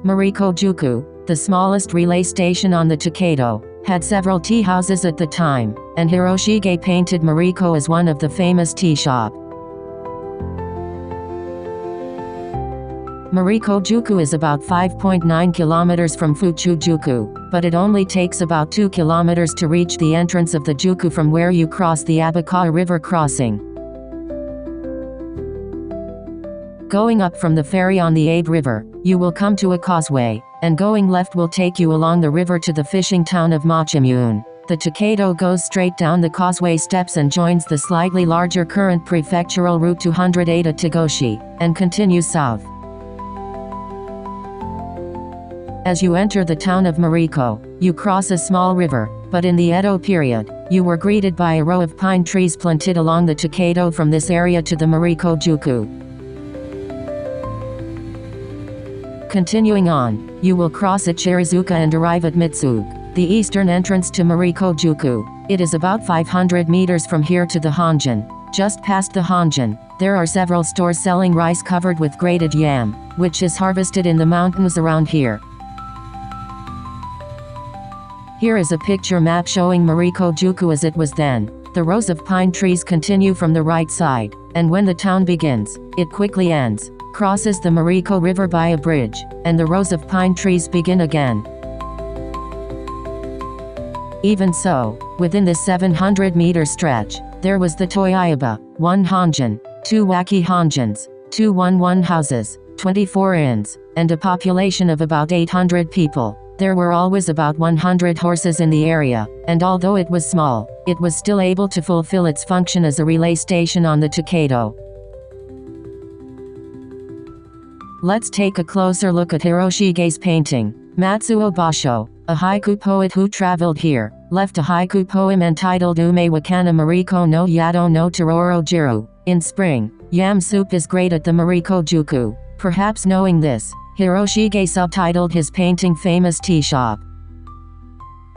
Mariko-juku, the smallest relay station on the Tokaido, had several tea houses at the time, and Hiroshige painted Mariko as one of the famous tea shop. Mariko-juku is about 5.9 kilometers from Fuchu-juku, but it only takes about 2 kilometers to reach the entrance of the juku from where you cross the Abekawa River crossing. Going up from the ferry on the Abe River, you will come to a causeway, and going left will take you along the river to the fishing town of Mochimune. The Tokaido goes straight down the causeway steps and joins the slightly larger current Prefectural Route 208 at Tegoshi, and continues south. As you enter the town of Mariko, you cross a small river, but in the Edo period, you were greeted by a row of pine trees planted along the Tokaido from this area to the Mariko-juku. Continuing on, you will cross at Shirizuka and arrive at Mitsugu, the eastern entrance to Mariko-juku. It is about 500 meters from here to the Honjin. Just past the Honjin, there are several stores selling rice covered with grated yam, which is harvested in the mountains around here. Here is a picture map showing Mariko-juku as it was then. The rows of pine trees continue from the right side, and when the town begins, it quickly ends, crosses the Mariko River by a bridge, and the rows of pine trees begin again. Even so, within this 700-meter stretch, there was the Toyaiba, 1 Honjin, 2 Waki Honjins, 2 1-1 houses, 24 inns, and a population of about 800 people. There were always about 100 horses in the area, and although it was small, it was still able to fulfill its function as a relay station on the Tokaido. Let's take a closer look at Hiroshige's painting. Matsuo Basho, a haiku poet who traveled here, left a haiku poem entitled Ume Wakana Mariko no Yado no Tororo Jiru. In spring, yam soup is great at the Mariko-juku. Perhaps knowing this, Hiroshige subtitled his painting Famous Tea Shop.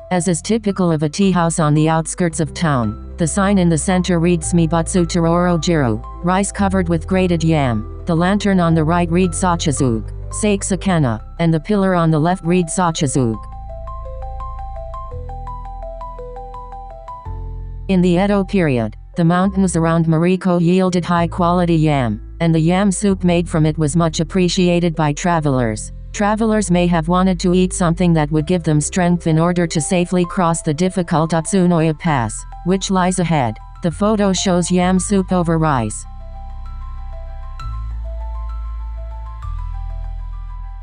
As is typical of a tea house on the outskirts of town, the sign in the center reads Mibutsu Tororo Jiru, rice covered with grated yam. The lantern on the right reads Sachizug, Sake Sakana, and the pillar on the left reads Sachizug. In the Edo period, the mountains around Mariko yielded high-quality yam, and the yam soup made from it was much appreciated by travelers. Travelers may have wanted to eat something that would give them strength in order to safely cross the difficult Utsunoya Pass, which lies ahead. The photo shows yam soup over rice.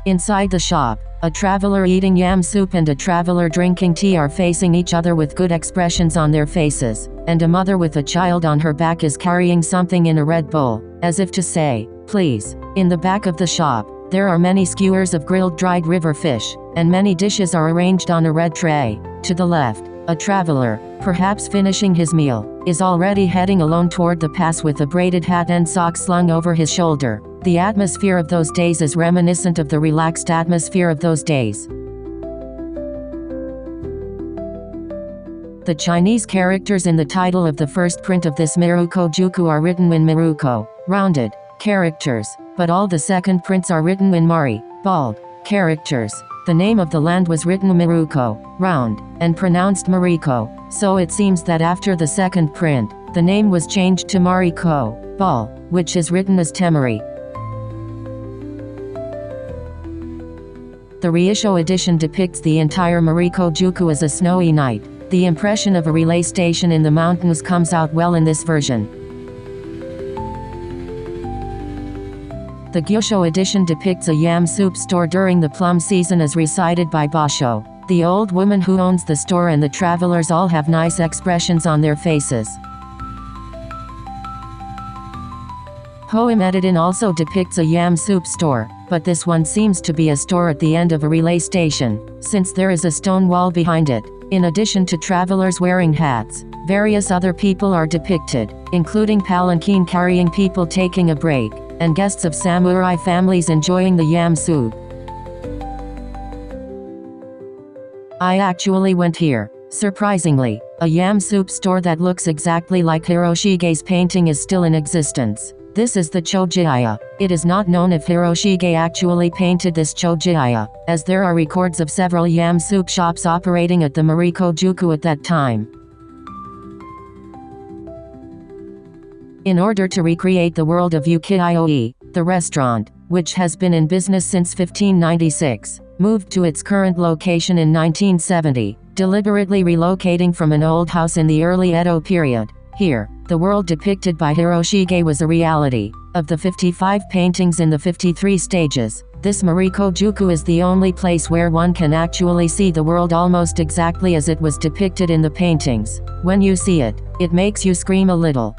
Inside the shop, a traveler eating yam soup and a traveler drinking tea are facing each other with good expressions on their faces, and a mother with a child on her back is carrying something in a red bowl, as if to say, "Please." In the back of the shop, there are many skewers of grilled dried river fish, and many dishes are arranged on a red tray. To the left, a traveler, perhaps finishing his meal, is already heading alone toward the pass with a braided hat and socks slung over his shoulder. The atmosphere of those days is reminiscent of the relaxed atmosphere of those days. The Chinese characters in the title of the first print of this Mariko-juku are written in Maruko, rounded, characters, but all the second prints are written in Mari, bald, characters. The name of the land was written Maruko, round, and pronounced Mariko, so it seems that after the second print, the name was changed to Mariko, ball, which is written as Temari. The reissue edition depicts the entire Mariko-juku as a snowy night. The impression of a relay station in the mountains comes out well in this version. The Gyosho edition depicts a yam soup store during the plum season as recited by Basho. The old woman who owns the store and the travelers all have nice expressions on their faces. Poem edited also depicts a yam soup store, but this one seems to be a store at the end of a relay station, since there is a stone wall behind it. In addition to travelers wearing hats, various other people are depicted, including palanquin carrying people taking a break, and guests of samurai families enjoying the yam soup. I actually went here. Surprisingly, a yam soup store that looks exactly like Hiroshige's painting is still in existence. This is the Chojiaya. It is not known if Hiroshige actually painted this Chojiaya, as there are records of several yam soup shops operating at the Mariko-juku at that time. In order to recreate the world of Ukiyoe, the restaurant, which has been in business since 1596, moved to its current location in 1970, deliberately relocating from an old house in the early Edo period. Here, the world depicted by Hiroshige was a reality. Of the 55 paintings in the 53 stages, this Mariko-juku is the only place where one can actually see the world almost exactly as it was depicted in the paintings. When you see it, it makes you scream a little.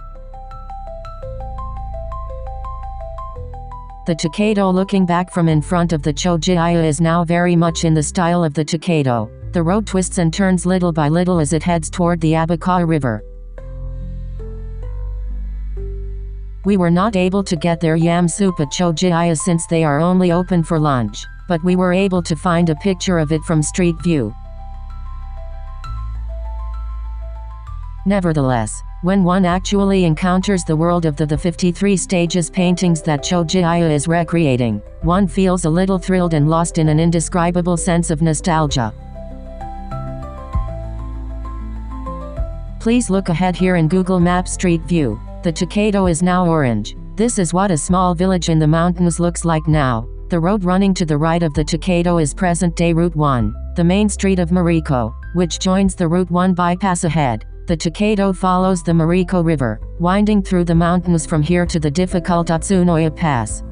The Tokaido looking back from in front of the Chojiaya is now very much in the style of the Tokaido. The road twists and turns little by little as it heads toward the Abekawa River. We were not able to get their yam soup at Chojiaya since they are only open for lunch, but we were able to find a picture of it from street view. Nevertheless, when one actually encounters the world of the 53 stages paintings that Chojiaya is recreating, one feels a little thrilled and lost in an indescribable sense of nostalgia. Please look ahead here in Google Maps Street View. The Tokaido is now orange. This is what a small village in the mountains looks like now. The road running to the right of the Tokaido is present-day Route 1, the main street of Mariko, which joins the Route 1 bypass ahead. The Tokaido follows the Mariko River, winding through the mountains from here to the difficult Utsunoya Pass.